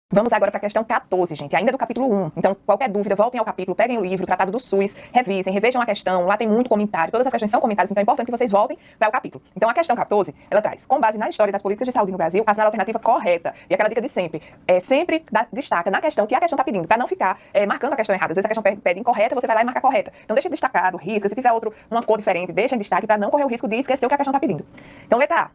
Vamos agora para a questão 14, gente, ainda do capítulo 1. Então, qualquer dúvida, voltem ao capítulo, peguem o livro, o Tratado do SUS, revisem, revejam a questão, lá tem muito comentário, todas as questões são comentários, então é importante que vocês voltem para o capítulo. Então, a questão 14, ela traz, com base na história das políticas de saúde no Brasil, assinala a alternativa correta. E aquela dica de sempre, sempre destaca na questão que a questão está pedindo, para não ficar marcando a questão errada. Às vezes a questão pede incorreta, você vai lá e marca correta. Então, deixa destacado, risca, se tiver uma cor diferente, deixa em destaque para não correr o risco de esquecer o que a questão está pedindo. Então, letra A.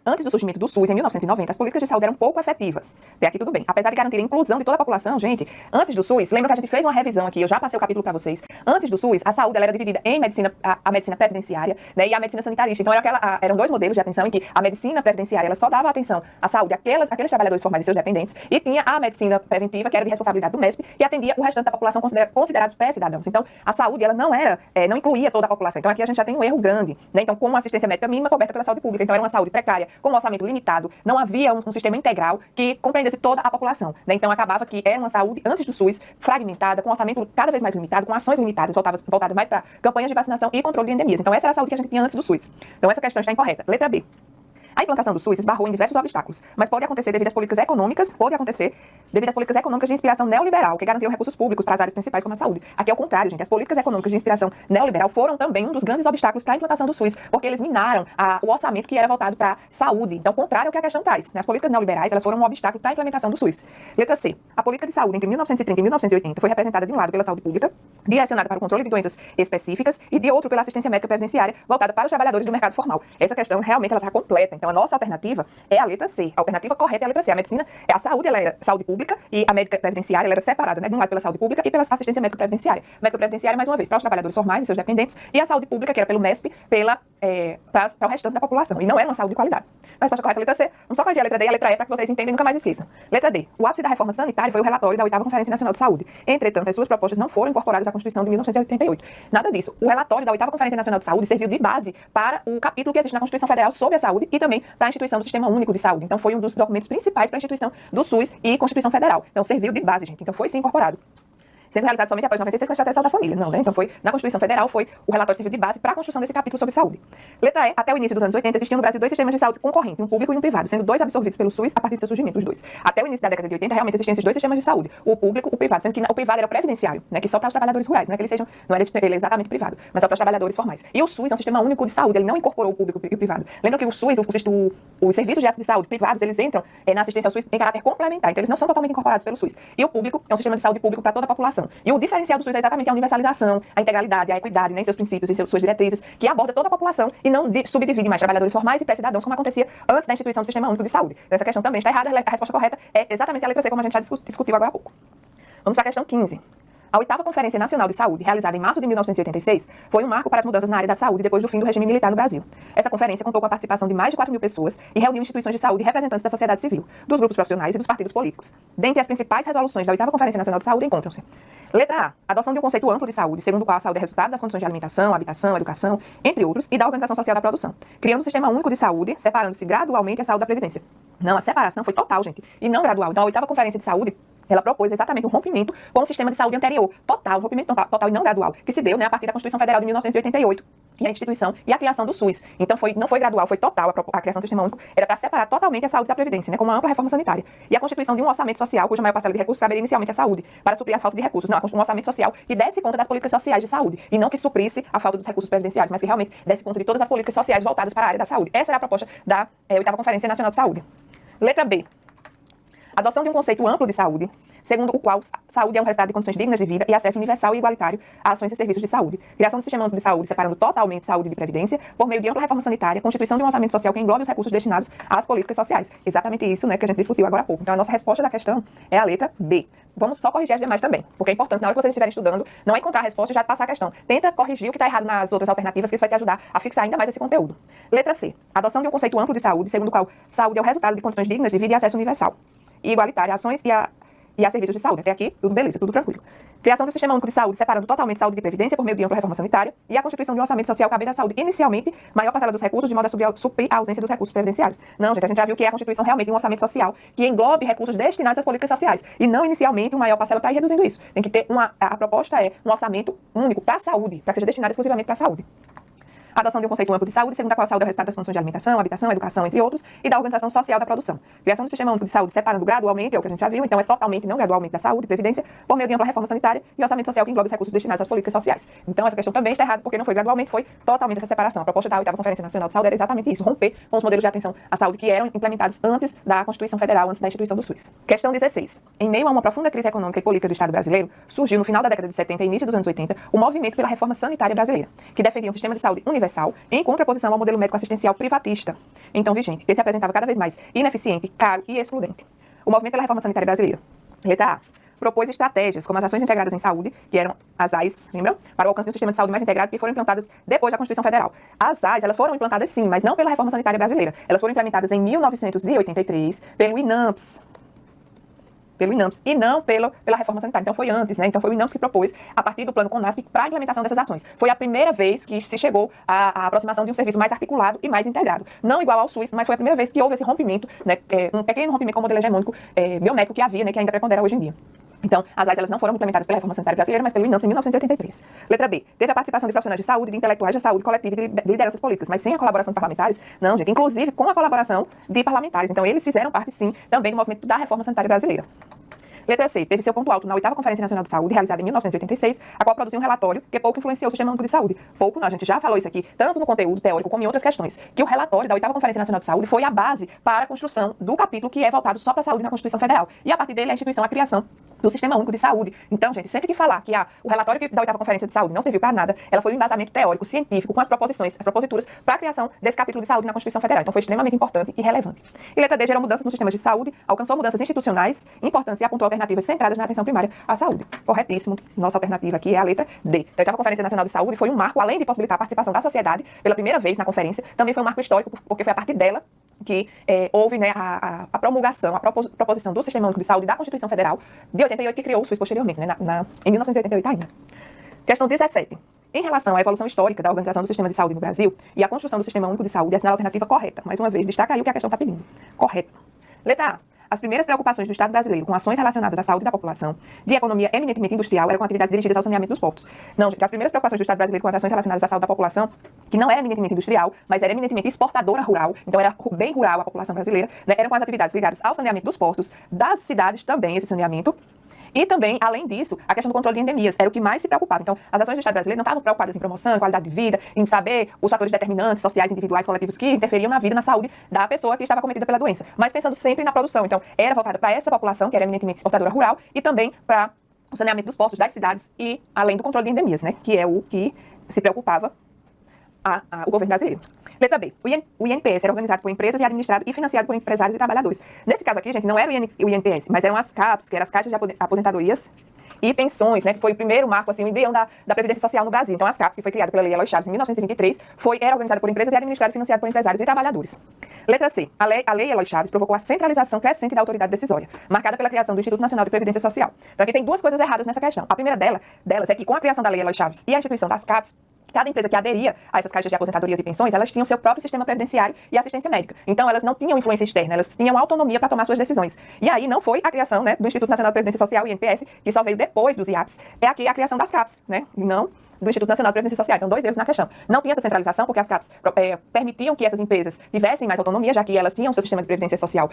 Antes do surgimento do SUS, em 1990, as políticas de saúde eram pouco efetivas. Até aqui tudo bem. Apesar de garantir a inclusão de toda a população, gente, antes do SUS, lembra que a gente fez uma revisão aqui, eu já passei o capítulo para vocês. Antes do SUS, a saúde ela era dividida em medicina, a medicina previdenciária, né, e a medicina sanitarista. Então, eram dois modelos de atenção em que a medicina previdenciária ela só dava atenção à saúde àqueles trabalhadores formais e seus dependentes, e tinha a medicina preventiva, que era de responsabilidade do MESP, e atendia o restante da população considerados pré-cidadãos. Então, a saúde ela não incluía toda a população. Então, aqui a gente já tem um erro grande, né? Então, como assistência médica mínima coberta pela saúde pública, então era uma saúde precária, com um orçamento limitado. Não havia um sistema integral que compreendesse toda a população, né? Então acabava que era uma saúde, antes do SUS, fragmentada, com um orçamento cada vez mais limitado, com ações limitadas, voltadas mais para campanhas de vacinação e controle de endemias. Então essa era a saúde que a gente tinha antes do SUS. Então essa questão está incorreta. Letra B. A implantação do SUS esbarrou em diversos obstáculos, mas pode acontecer devido às políticas econômicas de inspiração neoliberal, que garantiram recursos públicos para as áreas principais como a saúde. Aqui é o contrário, gente. As políticas econômicas de inspiração neoliberal foram também um dos grandes obstáculos para a implantação do SUS, porque eles minaram o orçamento que era voltado para a saúde. Então, contrário ao que a questão traz. As políticas neoliberais elas foram um obstáculo para a implementação do SUS. Letra C. A política de saúde entre 1930 e 1980 foi representada de um lado pela saúde pública, direcionada para o controle de doenças específicas, e de outro pela assistência médica previdenciária, voltada para os trabalhadores do mercado formal. Essa questão realmente ela está completa. Então, a nossa alternativa é a letra C. A alternativa correta é a letra C. A medicina, a saúde, ela era saúde pública e a médica previdenciária, ela era separada, né? De um lado pela saúde pública e pela assistência médica previdenciária. Médica previdenciária, mais uma vez, para os trabalhadores formais e seus dependentes, e a saúde pública, que era pelo MESP, para o restante da população. E não era uma saúde de qualidade. A resposta correta é a letra C. Vamos só corrigir a letra D e a letra E para que vocês entendam e nunca mais esqueçam. Letra D. O ápice da reforma sanitária foi o relatório da 8ª Conferência Nacional de Saúde. Entretanto, as suas propostas não foram incorporadas à Constituição de 1988. Nada disso. O relatório da 8ª Conferência Nacional de Saúde serviu de base para o capítulo que existe na Constituição Federal sobre a saúde e também para a instituição do Sistema Único de Saúde. Então, foi um dos documentos principais para a instituição do SUS e Constituição Federal. Então, serviu de base, gente. Então, foi sim incorporado. Sendo realizado somente após 96 com a Estratégia da Família. Não, né? Então foi, na Constituição Federal, o relatório serviu de base para a construção desse capítulo sobre saúde. Letra E, até o início dos anos 80, existiam no Brasil dois sistemas de saúde concorrentes, um público e um privado, sendo dois absorvidos pelo SUS a partir do seu surgimento, os dois. Até o início da década de 80, realmente existiam esses dois sistemas de saúde, o público e o privado, sendo que o privado era previdenciário, né? Que só para os trabalhadores rurais, não é que ele é exatamente privado, mas só para os trabalhadores formais. E o SUS é um sistema único de saúde, ele não incorporou o público e o privado. Lembra que o SUS, os serviços de saúde privados, eles entram na assistência ao SUS em caráter complementar, então eles não são totalmente incorporados pelo SUS. E o público é um sistema de saúde público para toda a população. E o diferencial do SUS é exatamente a universalização, a integralidade, a equidade, né, em seus princípios e suas diretrizes, que aborda toda a população e não subdivide mais trabalhadores formais e pré-cidadãos, como acontecia antes da instituição do Sistema Único de Saúde. Então, essa questão também está errada, a resposta correta é exatamente a letra C, como a gente já discutiu agora há pouco. Vamos para a questão 15. A 8ª Conferência Nacional de Saúde, realizada em março de 1986, foi um marco para as mudanças na área da saúde depois do fim do regime militar no Brasil. Essa conferência contou com a participação de mais de 4.000 pessoas e reuniu instituições de saúde e representantes da sociedade civil, dos grupos profissionais e dos partidos políticos. Dentre as principais resoluções da 8ª Conferência Nacional de Saúde encontram-se: letra A. Adoção de um conceito amplo de saúde, segundo o qual a saúde é resultado das condições de alimentação, habitação, educação, entre outros, e da organização social da produção, criando um sistema único de saúde, separando-se gradualmente a saúde da previdência. Não, a separação foi total, gente, e não gradual. Então, a 8ª Conferência de Saúde, ela propôs exatamente um rompimento com o sistema de saúde anterior, total, um rompimento total e não gradual, que se deu, né, a partir da Constituição Federal de 1988 e a instituição e a criação do SUS. Então não foi gradual, foi total. A criação do sistema único era para separar totalmente a saúde da previdência, né, com uma ampla reforma sanitária. E a constituição de um orçamento social, cuja maior parcela de recursos caberia inicialmente à saúde, para suprir a falta de recursos. Não, um orçamento social que desse conta das políticas sociais de saúde e não que suprisse a falta dos recursos previdenciários, mas que realmente desse conta de todas as políticas sociais voltadas para a área da saúde. Essa era a proposta da 8ª Conferência Nacional de Saúde. Letra B. Adoção de um conceito amplo de saúde, segundo o qual saúde é um resultado de condições dignas de vida e acesso universal e igualitário a ações e serviços de saúde. Criação do sistema único de saúde, separando totalmente saúde de previdência, por meio de ampla reforma sanitária, constituição de um orçamento social que englobe os recursos destinados às políticas sociais. Exatamente isso, né, que a gente discutiu agora há pouco. Então, a nossa resposta da questão é a letra B. Vamos só corrigir as demais também, porque é importante, na hora que vocês estiverem estudando, não é encontrar a resposta e já passar a questão. Tenta corrigir o que está errado nas outras alternativas, que isso vai te ajudar a fixar ainda mais esse conteúdo. Letra C. Adoção de um conceito amplo de saúde, segundo o qual saúde é o resultado de condições dignas de vida e acesso universal e igualitário a ações e a serviços de saúde. Até aqui, tudo beleza, tudo tranquilo. Criação do Sistema Único de Saúde, separando totalmente saúde de previdência por meio de ampla reforma sanitária e a constituição de um orçamento social cabendo à saúde, inicialmente, maior parcela dos recursos, de modo a suprir a ausência dos recursos previdenciários. Não, gente, a gente já viu que é a constituição realmente de um orçamento social que englobe recursos destinados às políticas sociais e não inicialmente uma maior parcela para ir reduzindo isso. Tem que ter a proposta é um orçamento único para a saúde, para que seja destinado exclusivamente para a saúde. A adoção de um conceito amplo de saúde, segundo a qual a saúde é o resultado das condições de alimentação, habitação, educação, entre outros, e da organização social da produção. Criação do sistema único de saúde separando gradualmente, é o que a gente já viu, então é totalmente, não gradualmente, da saúde e previdência, por meio de ampla reforma sanitária e orçamento social que engloba os recursos destinados às políticas sociais. Então essa questão também está errada, porque não foi gradualmente, foi totalmente essa separação. A proposta da 8ª Conferência Nacional de Saúde era exatamente isso, romper com os modelos de atenção à saúde que eram implementados antes da Constituição Federal, antes da instituição do SUS. Questão 16. Em meio a uma profunda crise econômica e política do Estado brasileiro, surgiu no final da década de 70 e início dos anos 80 o movimento pela reforma sanitária brasileira, que defendia um sistema de saúde universal em contraposição ao modelo médico-assistencial privatista, então vigente, que se apresentava cada vez mais ineficiente, caro e excludente. O movimento pela reforma sanitária brasileira. Letra A. Propôs estratégias como as ações integradas em saúde, que eram as AIS, lembram? Para o alcance de um sistema de saúde mais integrado, que foram implantadas depois da Constituição Federal. As AIS, elas foram implantadas sim, mas não pela reforma sanitária brasileira. Elas foram implementadas em 1983 pelo INAMPS, e não pela reforma sanitária. Então foi antes, né? Então foi o INAMPS que propôs, a partir do plano CONASP, para a implementação dessas ações. Foi a primeira vez que se chegou à aproximação de um serviço mais articulado e mais integrado. Não igual ao SUS, mas foi a primeira vez que houve esse rompimento, né? Um pequeno rompimento com o modelo hegemônico biomédico que havia, né? Que ainda prepondera hoje em dia. Então, as AIS elas não foram implementadas pela reforma sanitária brasileira, mas pelo INAMPS em 1983. Letra B. Teve a participação de profissionais de saúde, de intelectuais de saúde coletiva e de lideranças políticas, mas sem a colaboração de parlamentares? Não, gente. Inclusive com a colaboração de parlamentares. Então, eles fizeram parte, sim, também do movimento da reforma sanitária brasileira. Letra C. Teve seu ponto alto na 8ª Conferência Nacional de Saúde, realizada em 1986, a qual produziu um relatório que pouco influenciou o Sistema Único de Saúde. Pouco não, a gente já falou isso aqui, tanto no conteúdo teórico como em outras questões, que o relatório da 8ª Conferência Nacional de Saúde foi a base para a construção do capítulo que é voltado só para a saúde na Constituição Federal. E a partir dele, a instituição, a criação do Sistema Único de Saúde. Então, gente, sempre que falar que o relatório da 8ª Conferência de Saúde não serviu para nada, ela foi um embasamento teórico, científico, com as proposições, as proposituras para a criação desse capítulo de saúde na Constituição Federal. Então, foi extremamente importante e relevante. E letra D gerou mudanças nos sistemas de saúde, alcançou mudanças institucionais importantes e apontou alternativas centradas na atenção primária à saúde. Corretíssimo. Nossa alternativa aqui é a letra D. A 8ª Conferência Nacional de Saúde foi um marco, além de possibilitar a participação da sociedade pela primeira vez na conferência, também foi um marco histórico, porque foi a partir dela que houve, né, a promulgação, a proposição do Sistema Único de Saúde da Constituição Federal de 88, que criou o SUS posteriormente, né, em 1988 ainda. Questão 17. Em relação à evolução histórica da organização do sistema de saúde no Brasil e à construção do Sistema Único de Saúde, assinala a alternativa correta. Mais uma vez, destaca aí o que a questão está pedindo. Correto. Letra A. As primeiras preocupações do Estado brasileiro com ações relacionadas à saúde da população, de economia eminentemente industrial, eram com atividades dirigidas ao saneamento dos portos. Não, gente, as primeiras preocupações do Estado brasileiro com as ações relacionadas à saúde da população, que não era eminentemente industrial, mas era eminentemente exportadora rural, então era bem rural a população brasileira, né, eram com as atividades ligadas ao saneamento dos portos, das cidades também, esse saneamento. E também, além disso, a questão do controle de endemias era o que mais se preocupava. Então, as ações do Estado brasileiro não estavam preocupadas em promoção, em qualidade de vida, em saber os fatores determinantes, sociais, individuais, coletivos, que interferiam na vida, na saúde da pessoa que estava acometida pela doença, mas pensando sempre na produção. Então, era voltada para essa população, que era eminentemente exportadora rural, e também para o saneamento dos portos, das cidades, e além do controle de endemias, né, que é o que se preocupava o governo brasileiro. Letra B. O INPS era organizado por empresas e administrado e financiado por empresários e trabalhadores. Nesse caso aqui, gente, não era o INPS, mas eram as CAPs, que eram as caixas de aposentadorias e pensões, né, que foi o primeiro marco, assim, o embrião da Previdência Social no Brasil. Então, as CAPs, que foi criada pela Lei Eloy Chaves em 1923, era organizada por empresas e administrada e financiada por empresários e trabalhadores. Letra C. A Lei Eloy Chaves provocou a centralização crescente da autoridade decisória, marcada pela criação do Instituto Nacional de Previdência Social. Então, aqui tem duas coisas erradas nessa questão. A primeira delas é que, com a criação da Lei Eloy Chaves e a instituição das CAPs, cada empresa que aderia a essas caixas de aposentadorias e pensões, elas tinham seu próprio sistema previdenciário e assistência médica. Então, elas não tinham influência externa, elas tinham autonomia para tomar suas decisões. E aí, não foi a criação, né, do Instituto Nacional de Previdência Social, INPS, que só veio depois dos IAPs, é aqui a criação das CAPs, né, e não do Instituto Nacional de Previdência Social. Então, dois erros na questão. Não tinha essa centralização, porque as CAPs permitiam que essas empresas tivessem mais autonomia, já que elas tinham seu sistema de previdência social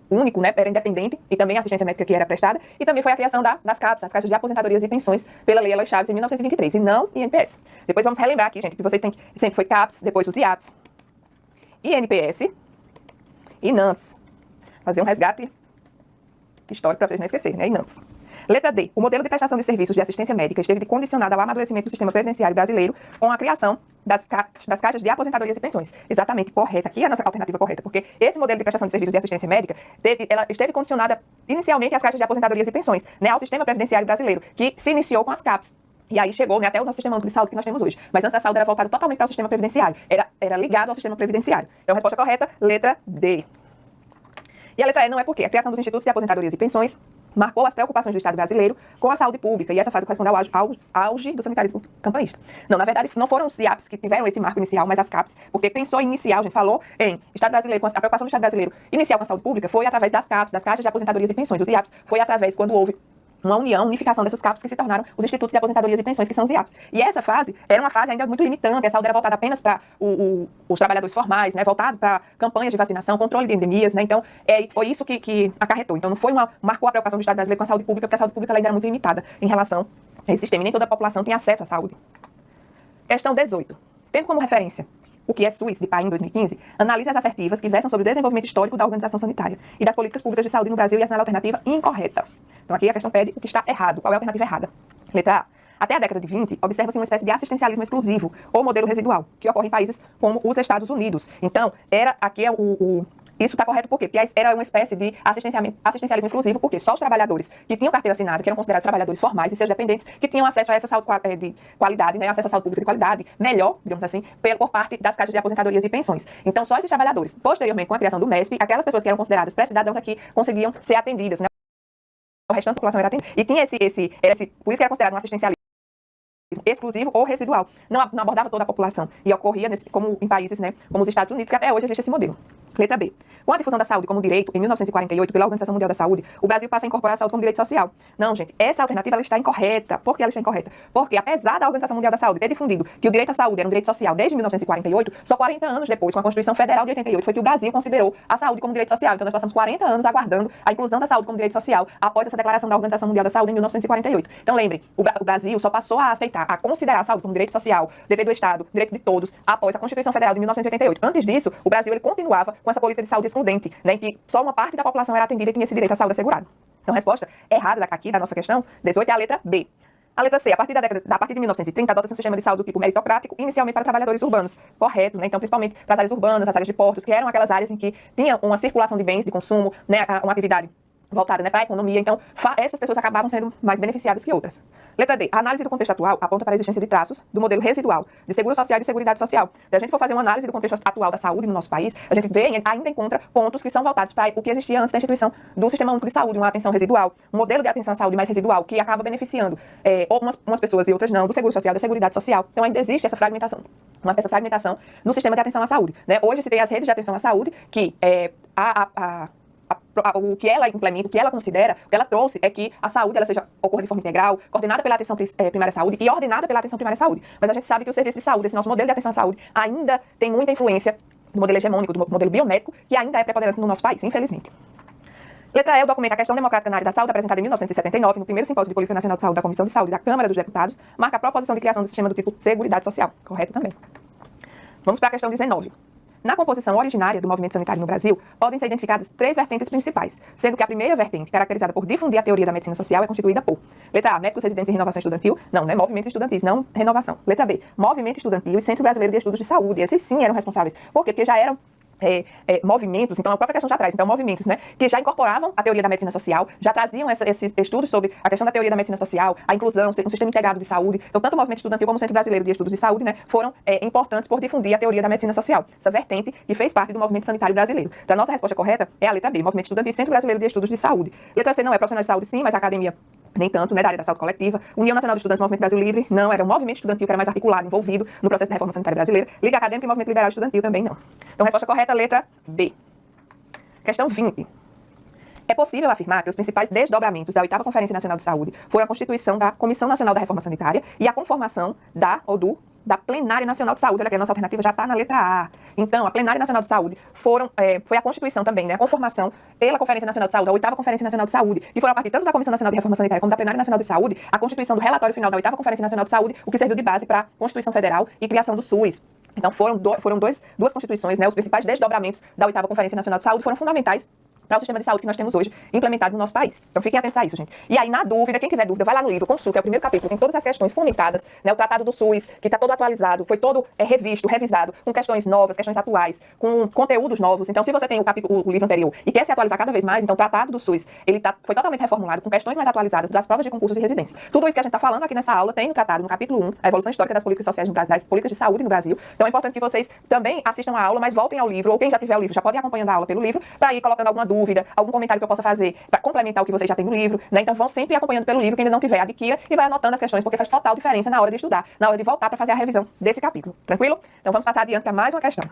único, né, era independente, e também a assistência médica que era prestada, e também foi a criação das CAPs, as caixas de aposentadorias e pensões, pela Lei Eloy Chaves em 1923, e não INPS. Depois vamos relembrar aqui, gente, que vocês têm que sempre foi CAPs, depois os IAPs, INPS e INAMPS. Fazer um resgate histórico para vocês não esquecerem, né, INAMPS. Letra D. O modelo de prestação de serviços de assistência médica esteve condicionado ao amadurecimento do sistema previdenciário brasileiro com a criação das caixas de aposentadorias e pensões. Exatamente, correta. Aqui é a nossa alternativa correta, porque esse modelo de prestação de serviços de assistência médica ela esteve condicionada inicialmente às caixas de aposentadorias e pensões, né, ao sistema previdenciário brasileiro, que se iniciou com as CAPs. E aí chegou, né, até o nosso sistema único de saúde que nós temos hoje. Mas antes a saúde era voltada totalmente para o sistema previdenciário. Era ligado ao sistema previdenciário. Então, a resposta correta, letra D. E a letra E não é porque a criação dos institutos de aposentadorias e pensões marcou as preocupações do Estado brasileiro com a saúde pública, e essa fase corresponde ao auge do sanitarismo campanista. Não, na verdade, não foram os IAPs que tiveram esse marco inicial, mas as CAPs, porque pensou em inicial, a gente falou em Estado brasileiro, a preocupação do Estado brasileiro inicial com a saúde pública foi através das CAPs, das caixas de aposentadorias e pensões. Os IAPs foi através, quando houve uma unificação dessas CAPs que se tornaram os Institutos de Aposentadorias e Pensões, que são os IAPs. E essa fase era uma fase ainda muito limitante, a saúde era voltada apenas para os trabalhadores formais, né, voltado para campanhas de vacinação, controle de endemias, né, então foi isso que acarretou. Então não foi marcou a preocupação do Estado brasileiro com a saúde pública, porque a saúde pública ainda era muito limitada em relação a esse sistema, e nem toda a população tem acesso à saúde. Questão 18. Tendo como referência o que é SUS, de Paim, em 2015, analise as assertivas que versam sobre o desenvolvimento histórico da organização sanitária e das políticas públicas de saúde no Brasil e assinala a alternativa incorreta. Então aqui a questão pede o que está errado. Qual é a alternativa errada? Letra A. Até a década de 20, observa-se uma espécie de assistencialismo exclusivo, ou modelo residual, que ocorre em países como os Estados Unidos. Então, isso está correto por quê? Porque era uma espécie de assistencialismo exclusivo, porque só os trabalhadores que tinham carteira assinada, que eram considerados trabalhadores formais e seus dependentes, que tinham acesso a essa saúde de qualidade, né, acesso à saúde pública de qualidade, melhor, digamos assim, por parte das caixas de aposentadorias e pensões. Então, só esses trabalhadores, posteriormente, com a criação do MESP, aquelas pessoas que eram consideradas pré-cidadãos aqui conseguiam ser atendidas, né? O restante da população era atendida. E tinha por isso que era considerado um assistencialismo exclusivo ou residual. Não abordava toda a população. E ocorria, como em países, né, como os Estados Unidos, que até hoje existe esse modelo. Letra B. Com a difusão da saúde como direito, em 1948, pela Organização Mundial da Saúde, o Brasil passa a incorporar a saúde como direito social. Não, gente, essa alternativa ela está incorreta. Por que ela está incorreta? Porque, apesar da Organização Mundial da Saúde ter difundido que o direito à saúde era um direito social desde 1948, só 40 anos depois, com a Constituição Federal de 88, foi que o Brasil considerou a saúde como direito social. Então, nós passamos 40 anos aguardando a inclusão da saúde como direito social após essa declaração da Organização Mundial da Saúde em 1948. Então, lembre, o Brasil só passou a aceitar, a considerar a saúde como direito social, dever do Estado, direito de todos, após a Constituição Federal de 1988. Antes disso, o Brasil ele continuava com essa política de saúde excludente, né, em que só uma parte da população era atendida e tinha esse direito à saúde assegurado. Então, a resposta errada aqui da nossa questão 18 é a letra B. A letra C, a partir de 1930, adota-se um sistema de saúde do tipo meritocrático, inicialmente para trabalhadores urbanos. Correto, né? Então, principalmente para as áreas urbanas, as áreas de portos, que eram aquelas áreas em que tinha uma circulação de bens, de consumo, né, uma atividade voltada, né, para a economia. Então, essas pessoas acabavam sendo mais beneficiadas que outras. Letra D. A análise do contexto atual aponta para a existência de traços do modelo residual de seguro social e de seguridade social. Se a gente for fazer uma análise do contexto atual da saúde no nosso país, a gente ainda encontra pontos que são voltados para o que existia antes da instituição do Sistema Único de Saúde, uma atenção residual, um modelo de atenção à saúde mais residual, que acaba beneficiando umas pessoas e outras não, do seguro social e da seguridade social. Então, ainda existe essa fragmentação, no sistema de atenção à saúde, né? Hoje se tem as redes de atenção à saúde, que o que ela implementa, o que ela considera, o que ela trouxe é que a saúde ela ocorra de forma integral, coordenada pela atenção primária à saúde e ordenada pela atenção primária à saúde. Mas a gente sabe que o serviço de saúde, esse nosso modelo de atenção à saúde, ainda tem muita influência do modelo hegemônico, do modelo biomédico, que ainda é preponderante no nosso país, infelizmente. Letra E, o documento A Questão Democrática na Área da Saúde, apresentado em 1979, no primeiro simpósio de Política Nacional de Saúde da Comissão de Saúde da Câmara dos Deputados, marca a proposição de criação do sistema do tipo Seguridade Social. Correto também. Vamos para a questão 19. Na composição originária do movimento sanitário no Brasil, podem ser identificadas 3 vertentes principais, sendo que a primeira vertente, caracterizada por difundir a teoria da medicina social, é constituída por: letra A, médicos residentes em renovação estudantil, não, né, movimentos estudantis, não renovação. Letra B, movimento estudantil e Centro Brasileiro de Estudos de Saúde, esses sim eram responsáveis. Por quê? Porque já eram movimentos, então a própria questão já traz, então movimentos, né, que já incorporavam a teoria da medicina social, já traziam esses estudos sobre a questão da teoria da medicina social, a inclusão, um sistema integrado de saúde. Então tanto o movimento estudantil como o Centro Brasileiro de Estudos de Saúde, né, foram importantes por difundir a teoria da medicina social, essa vertente que fez parte do movimento sanitário brasileiro. Então a nossa resposta correta é a letra B, movimento estudantil e Centro Brasileiro de Estudos de Saúde. Letra C não é profissional de saúde sim, mas a academia nem tanto, né, da área da saúde coletiva. União Nacional de Estudantes do Movimento Brasil Livre, não, era um movimento estudantil que era mais articulado, envolvido no processo da reforma sanitária brasileira. Liga Acadêmica e Movimento Liberal Estudantil também não. Então, resposta correta, letra B. Questão 20. É possível afirmar que os principais desdobramentos da 8ª Conferência Nacional de Saúde foram a constituição da Comissão Nacional da Reforma Sanitária e a conformação da Plenária Nacional de Saúde. Olha que a nossa alternativa já está na letra A. Então, a Plenária Nacional de Saúde foi a constituição também, né, a conformação pela Conferência Nacional de Saúde, a 8ª Conferência Nacional de Saúde, e foram a partir tanto da Comissão Nacional de Reforma Sanitária como da Plenária Nacional de Saúde, a constituição do relatório final da 8ª Conferência Nacional de Saúde, o que serviu de base para a Constituição Federal e criação do SUS. Então, foram duas constituições, né, os principais desdobramentos da 8ª Conferência Nacional de Saúde foram fundamentais para o sistema de saúde que nós temos hoje implementado no nosso país. Então fiquem atentos a isso, gente. E aí, na dúvida, quem tiver dúvida, vai lá no livro, consulta, é o primeiro capítulo, tem todas as questões comentadas, né, o Tratado do SUS, que está todo atualizado, foi todo revisto, revisado, com questões novas, questões atuais, com conteúdos novos. Então, se você tem o livro anterior e quer se atualizar cada vez mais, então o Tratado do SUS, foi totalmente reformulado, com questões mais atualizadas das provas de concursos e residências. Tudo isso que a gente está falando aqui nessa aula tem no tratado, no capítulo 1, a evolução histórica das políticas sociais no Brasil, das políticas de saúde no Brasil. Então é importante que vocês também assistam a aula, mas voltem ao livro, ou quem já tiver o livro, já pode ir acompanhando a aula pelo livro, para ir colocando alguma dúvida, algum comentário que eu possa fazer para complementar o que vocês já têm no livro, né? Então vão sempre acompanhando pelo livro, quem ainda não tiver, adquira e vai anotando as questões, porque faz total diferença na hora de estudar, na hora de voltar para fazer a revisão desse capítulo. Tranquilo? Então vamos passar adiante para mais uma questão.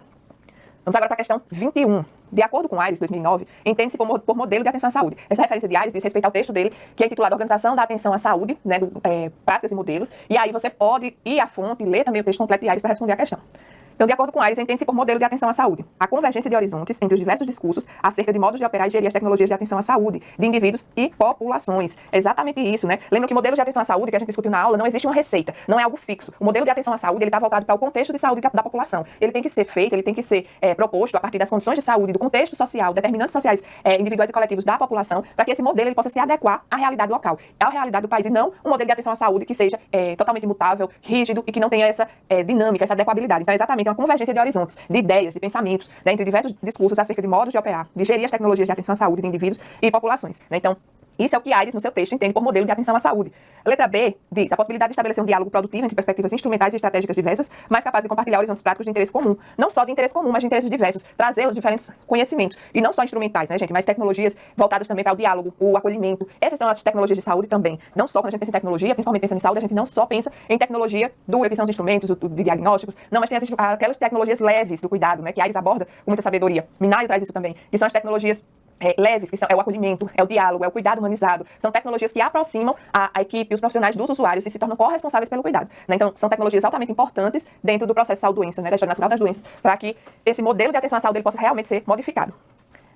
Vamos agora para a questão 21. De acordo com Aires, 2009, entende-se por modelo de atenção à saúde. Essa referência de Aires diz respeito ao texto dele, que é intitulado Organização da Atenção à Saúde, né, Práticas e Modelos. E aí você pode ir à fonte e ler também o texto completo de Aires para responder a questão. Então, de acordo com Aires, entende-se por modelo de atenção à saúde a convergência de horizontes entre os diversos discursos acerca de modos de operar e gerir as tecnologias de atenção à saúde de indivíduos e populações. É exatamente isso, né? Lembra que modelos de atenção à saúde, que a gente discutiu na aula, não existe uma receita, não é algo fixo. O modelo de atenção à saúde, ele está voltado para o contexto de saúde da população. Ele tem que ser feito, ele tem que ser proposto a partir das condições de saúde, do contexto social, determinantes sociais individuais e coletivos da população, para que esse modelo ele possa se adequar à realidade local, à realidade do país, e não um modelo de atenção à saúde que seja totalmente imutável, rígido e que não tenha essa dinâmica, essa adequabilidade. Então, é exatamente uma convergência de horizontes, de ideias, de pensamentos, né, entre diversos discursos acerca de modos de operar, de gerir as tecnologias de atenção à saúde de indivíduos e populações, né? Então, isso é o que Aires, no seu texto, entende por modelo de atenção à saúde. A letra B diz a possibilidade de estabelecer um diálogo produtivo entre perspectivas instrumentais e estratégicas diversas, mas capaz de compartilhar horizontes práticos de interesse comum. Não só de interesse comum, mas de interesses diversos. Trazer os diferentes conhecimentos. E não só instrumentais, né, gente? Mas tecnologias voltadas também para o diálogo, o acolhimento. Essas são as tecnologias de saúde também. Não só quando a gente pensa em tecnologia, principalmente pensando em saúde, a gente não só pensa em tecnologia dura, que são os instrumentos de diagnósticos. Não, mas tem aquelas tecnologias leves do cuidado, né? Que Aires aborda com muita sabedoria. Minayo traz isso também. Que são as tecnologias leves, que é o acolhimento, é o diálogo, é o cuidado humanizado. São tecnologias que aproximam a equipe, os profissionais dos usuários e se tornam corresponsáveis pelo cuidado, né? Então, são tecnologias altamente importantes dentro do processo de saúde-doença, né, da história natural das doenças, para que esse modelo de atenção à saúde ele possa realmente ser modificado.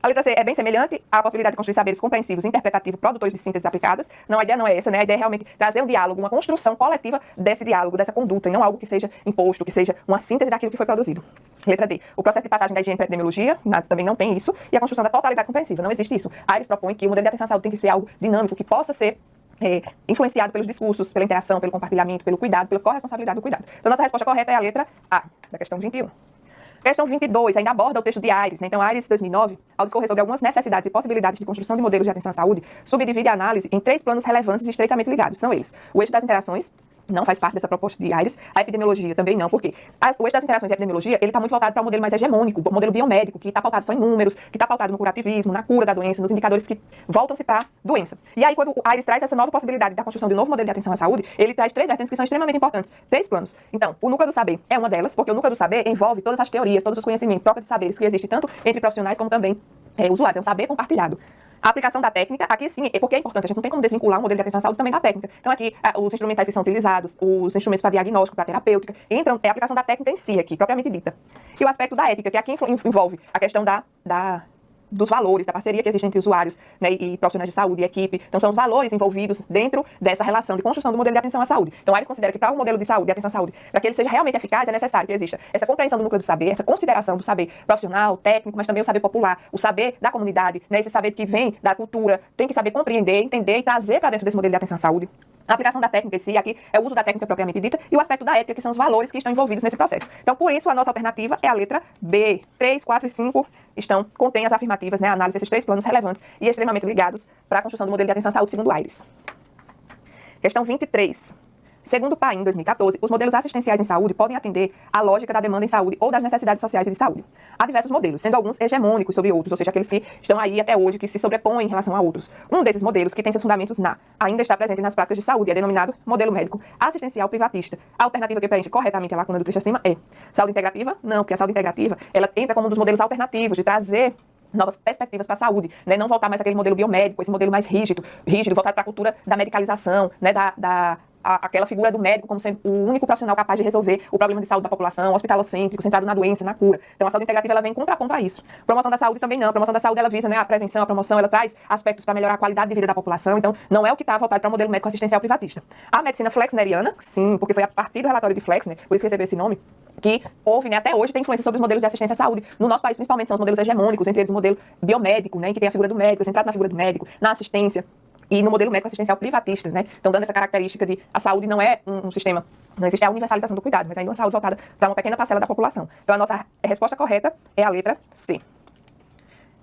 A letra C é bem semelhante à possibilidade de construir saberes compreensivos, interpretativos, produtores de sínteses aplicadas. Não, a ideia não é essa, né? A ideia é realmente trazer um diálogo, uma construção coletiva desse diálogo, dessa conduta, e não algo que seja imposto, que seja uma síntese daquilo que foi produzido. Letra D. O processo de passagem da higiene para a epidemiologia também não tem isso. E a construção da totalidade compreensiva. Não existe isso. Aires propõe que o modelo de atenção à saúde tem que ser algo dinâmico, que possa ser influenciado pelos discursos, pela interação, pelo compartilhamento, pelo cuidado, pela corresponsabilidade do cuidado. Então, nossa resposta correta é a letra A, da questão 21. Questão 22 ainda aborda o texto de Aires, né? Então, Aires, 2009, ao discorrer sobre algumas necessidades e possibilidades de construção de modelos de atenção à saúde, subdivide a análise em 3 planos relevantes e estreitamente ligados. São eles: o eixo das interações, não faz parte dessa proposta de Aires, a epidemiologia também não, porque o eixo das interações e a epidemiologia, ele está muito voltado para um modelo mais hegemônico, o modelo biomédico, que está pautado só em números, que está pautado no curativismo, na cura da doença, nos indicadores que voltam-se para a doença. E aí, quando o Aires traz essa nova possibilidade da construção de um novo modelo de atenção à saúde, ele traz 3 vertentes que são extremamente importantes, 3 planos. Então, o núcleo do saber é uma delas, porque o núcleo do saber envolve todas as teorias, todos os conhecimentos, troca de saberes que existe tanto entre profissionais como também usuários, é um saber compartilhado. A aplicação da técnica, aqui sim, porque é importante, a gente não tem como desvincular o modelo de atenção à saúde também da técnica. Então aqui, os instrumentais que são utilizados, os instrumentos para diagnóstico, para terapêutica, entram, é a aplicação da técnica em si aqui, propriamente dita. E o aspecto da ética, que aqui envolve a questão dos valores, da parceria que existe entre usuários, né, e profissionais de saúde e equipe. Então, são os valores envolvidos dentro dessa relação de construção do modelo de atenção à saúde. Então, Aires considera que para um modelo de saúde, de atenção à saúde, para que ele seja realmente eficaz, é necessário que exista essa compreensão do núcleo do saber, essa consideração do saber profissional, técnico, mas também o saber popular, o saber da comunidade, né, esse saber que vem da cultura, tem que saber compreender, entender e trazer para dentro desse modelo de atenção à saúde. A aplicação da técnica em si, aqui é o uso da técnica propriamente dita, e o aspecto da ética, que são os valores que estão envolvidos nesse processo. Então, por isso, a nossa alternativa é a letra B. 3, 4 e 5 contém as afirmativas, né, a análise desses 3 planos relevantes e extremamente ligados para a construção do modelo de atenção à saúde segundo Aires. Questão 23. Segundo o PAIN, em 2014, os modelos assistenciais em saúde podem atender à lógica da demanda em saúde ou das necessidades sociais e de saúde. Há diversos modelos, sendo alguns hegemônicos sobre outros, ou seja, aqueles que estão aí até hoje, que se sobrepõem em relação a outros. Um desses modelos, que tem seus fundamentos ainda está presente nas práticas de saúde, é denominado modelo médico assistencial privatista. A alternativa que preenche corretamente a lacuna do trecho acima é saúde integrativa? Não, porque a saúde integrativa, ela entra como um dos modelos alternativos de trazer novas perspectivas para a saúde, né? Não voltar mais aquele modelo biomédico, esse modelo mais rígido, voltado para a cultura da medicalização, né? Aquela figura do médico como sendo o único profissional capaz de resolver o problema de saúde da população, hospitalocêntrico, centrado na doença, na cura. Então, a saúde integrativa ela vem em contraponto a isso. Promoção da saúde também não. A promoção da saúde ela visa, né, a prevenção, a promoção, ela traz aspectos para melhorar a qualidade de vida da população. Então, não é o que está voltado para o modelo médico assistencial privatista. A medicina flexneriana, sim, porque foi a partir do relatório de Flexner, por isso que recebeu esse nome, que houve, né, até hoje tem influência sobre os modelos de assistência à saúde. No nosso país, principalmente, são os modelos hegemônicos, entre eles o modelo biomédico, né, que tem a figura do médico, centrado na figura do médico, na assistência, e no modelo médico assistencial privatista, né? Então, dando essa característica de a saúde não é um sistema, não existe a universalização do cuidado, mas ainda uma saúde voltada para uma pequena parcela da população. Então, a nossa resposta correta é a letra C.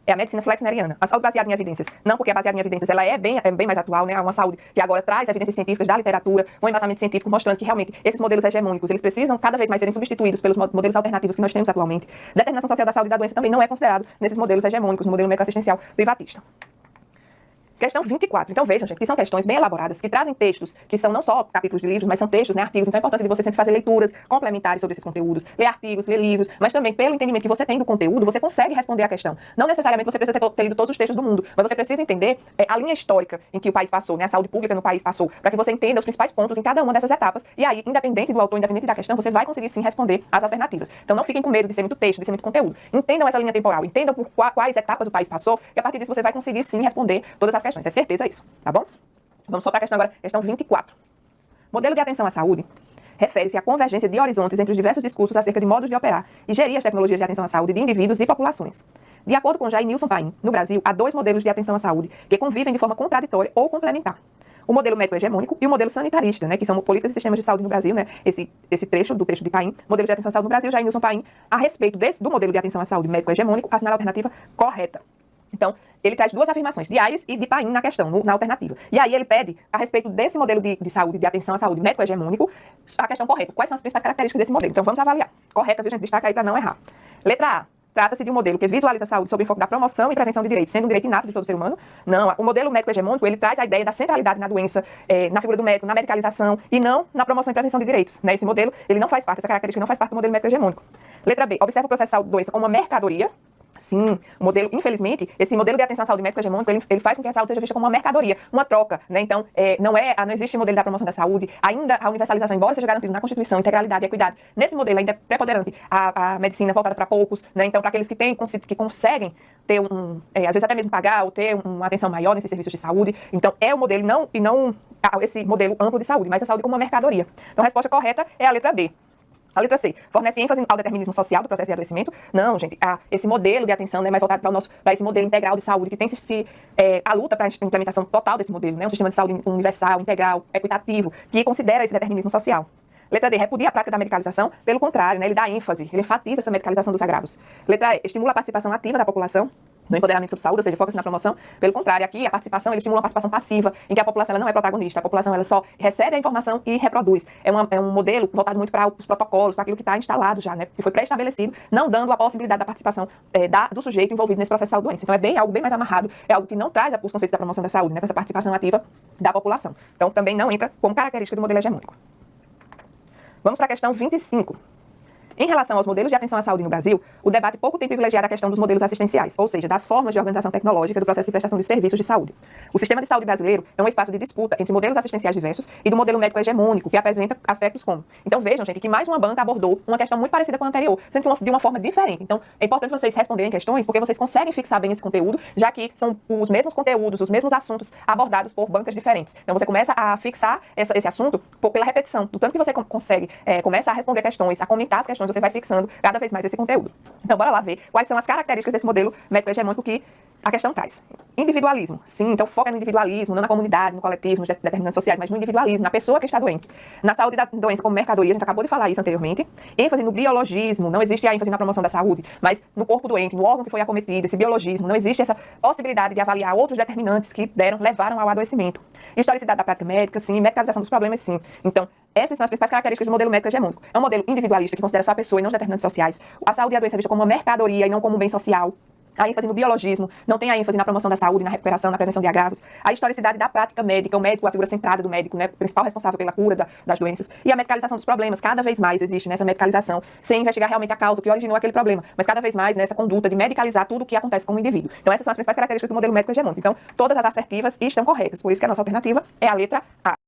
É a medicina flexneriana. A saúde baseada em evidências. Não porque a baseada em evidências ela é bem mais atual, né? É uma saúde que agora traz evidências científicas da literatura, um embasamento científico mostrando que realmente esses modelos hegemônicos, eles precisam cada vez mais serem substituídos pelos modelos alternativos que nós temos atualmente. Determinação social da saúde e da doença também não é considerado nesses modelos hegemônicos, no modelo médico assistencial privatista. Questão 24. Então vejam, gente, que são questões bem elaboradas, que trazem textos, que são não só capítulos de livros, mas são textos, né, artigos. Então é importante você sempre fazer leituras complementares sobre esses conteúdos, ler artigos, ler livros, mas também pelo entendimento que você tem do conteúdo, você consegue responder a questão. Não necessariamente você precisa ter lido todos os textos do mundo, mas você precisa entender a linha histórica em que o país passou, né, a saúde pública no país passou, para que você entenda os principais pontos em cada uma dessas etapas. E aí, independente do autor, independente da questão, você vai conseguir sim responder as alternativas. Então não fiquem com medo de ser muito texto, de ser muito conteúdo. Entendam essa linha temporal, entendam por quais etapas o país passou, e a partir disso você vai conseguir sim responder todas as questões. É certeza isso. Tá bom? Vamos só para a questão agora, questão 24. Modelo de atenção à saúde refere-se à convergência de horizontes entre os diversos discursos acerca de modos de operar e gerir as tecnologias de atenção à saúde de indivíduos e populações. De acordo com Jair Nilson Paim, no Brasil, há 2 modelos de atenção à saúde que convivem de forma contraditória ou complementar. O modelo médico-hegemônico e o modelo sanitarista, né, que são políticas e sistemas de saúde no Brasil, né, esse trecho do texto de Paim, modelo de atenção à saúde no Brasil, Jair Nilson Paim, a respeito do modelo de atenção à saúde médico-hegemônico, assinala a alternativa correta. Então, ele traz 2 afirmações, de Aires e de Paim na questão, na alternativa. E aí ele pede, a respeito desse modelo de saúde, de atenção à saúde médico-hegemônico, a questão correta. Quais são as principais características desse modelo? Então, vamos avaliar. Correta, viu, gente? Destaca aí para não errar. Letra A. Trata-se de um modelo que visualiza a saúde sob o enfoque da promoção e prevenção de direitos, sendo um direito inato de todo ser humano. Não, o modelo médico-hegemônico, ele traz a ideia da centralidade na doença, na figura do médico, na medicalização, e não na promoção e prevenção de direitos. Né? Esse modelo, ele não faz parte, essa característica não faz parte do modelo médico-hegemônico. Letra B. Observa o processo de saúde doença como uma mercadoria. Sim, o modelo, infelizmente, esse modelo de atenção à saúde médico-hegemônico, ele faz com que a saúde seja vista como uma mercadoria, uma troca, né? Então, não existe modelo da promoção da saúde, ainda a universalização, embora seja garantida na Constituição, integralidade e equidade, nesse modelo ainda é preponderante a medicina voltada para poucos, né? Então, para aqueles que conseguem ter às vezes até mesmo pagar ou ter uma atenção maior nesses serviços de saúde. Então, é o modelo, não esse modelo amplo de saúde, mas a saúde como uma mercadoria. Então, a resposta correta é a letra B. A letra C, fornece ênfase ao determinismo social do processo de adoecimento. Não, gente, esse modelo de atenção, né, mais voltado para esse modelo integral de saúde, que tem a luta para a implementação total desse modelo, né, um sistema de saúde universal, integral, equitativo, que considera esse determinismo social. Letra D, repudia a prática da medicalização, pelo contrário, né, ele dá ênfase, ele enfatiza essa medicalização dos agravos. Letra E, estimula a participação ativa da população no empoderamento sobre saúde, ou seja, foca-se na promoção. Pelo contrário, aqui a participação, ele estimula uma participação passiva, em que a população ela não é protagonista, a população ela só recebe a informação e reproduz. É um modelo voltado muito para os protocolos, para aquilo que está instalado já, né, que foi pré-estabelecido, não dando a possibilidade da participação do sujeito envolvido nesse processo de saúde-doença. Então é algo bem mais amarrado, é algo que não traz os conceitos da promoção da saúde, né, com essa participação ativa da população. Então também não entra como característica do modelo hegemônico. Vamos para a questão 25. Em relação aos modelos de atenção à saúde no Brasil, o debate pouco tem privilegiado a questão dos modelos assistenciais, ou seja, das formas de organização tecnológica do processo de prestação de serviços de saúde. O sistema de saúde brasileiro é um espaço de disputa entre modelos assistenciais diversos e do modelo médico hegemônico, que apresenta aspectos como. Então vejam, gente, que mais uma banca abordou uma questão muito parecida com a anterior, sendo que de uma forma diferente. Então é importante vocês responderem questões, porque vocês conseguem fixar bem esse conteúdo, já que são os mesmos conteúdos, os mesmos assuntos abordados por bancas diferentes. Então você começa a fixar esse assunto pela repetição. Do tanto que você consegue, começa a responder questões, a comentar as questões, você vai fixando cada vez mais esse conteúdo. Então, bora lá ver quais são as características desse modelo médico-hegemônico que a questão traz. Individualismo. Sim, então foca no individualismo, não na comunidade, no coletivo, nos determinantes sociais, mas no individualismo, na pessoa que está doente. Na saúde da doença como mercadoria, a gente acabou de falar isso anteriormente. ênfase no biologismo, não existe a ênfase na promoção da saúde, mas no corpo doente, no órgão que foi acometido, esse biologismo, não existe essa possibilidade de avaliar outros determinantes que levaram ao adoecimento. Historicidade da prática médica, sim, medicalização dos problemas, sim. Então, essas são as principais características do modelo médico hegemônico. É um modelo individualista que considera só a pessoa e não os determinantes sociais. A saúde e a doença é vista como uma mercadoria e não como um bem social. A ênfase no biologismo, não tem a ênfase na promoção da saúde, na recuperação, na prevenção de agravos. A historicidade da prática médica, o médico, a figura centrada do médico, né, o principal responsável pela cura das doenças. E a medicalização dos problemas, cada vez mais existe nessa medicalização, sem investigar realmente a causa, o que originou aquele problema, mas cada vez mais nessa conduta de medicalizar tudo o que acontece com o indivíduo. Então essas são as principais características do modelo médico hegemônico. Então todas as assertivas estão corretas, por isso que a nossa alternativa é a letra A.